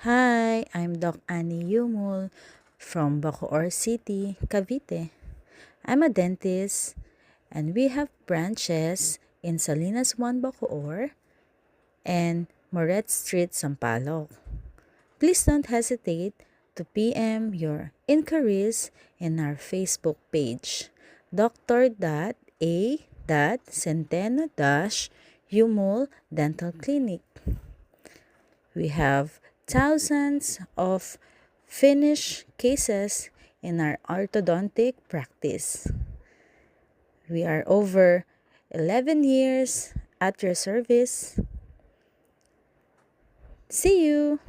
Hi, I'm Doc Annie Yumul from Bacoor City, Cavite. I'm a dentist and we have branches in Salinas 1 Bacoor and Moret Street, Sampaloc. Please don't hesitate to PM your inquiries in our Facebook page, Dr.A.Centeno-Yumul Dental Clinic. We have thousands of finished cases in our orthodontic practice. We are over 11 years at your service. See you!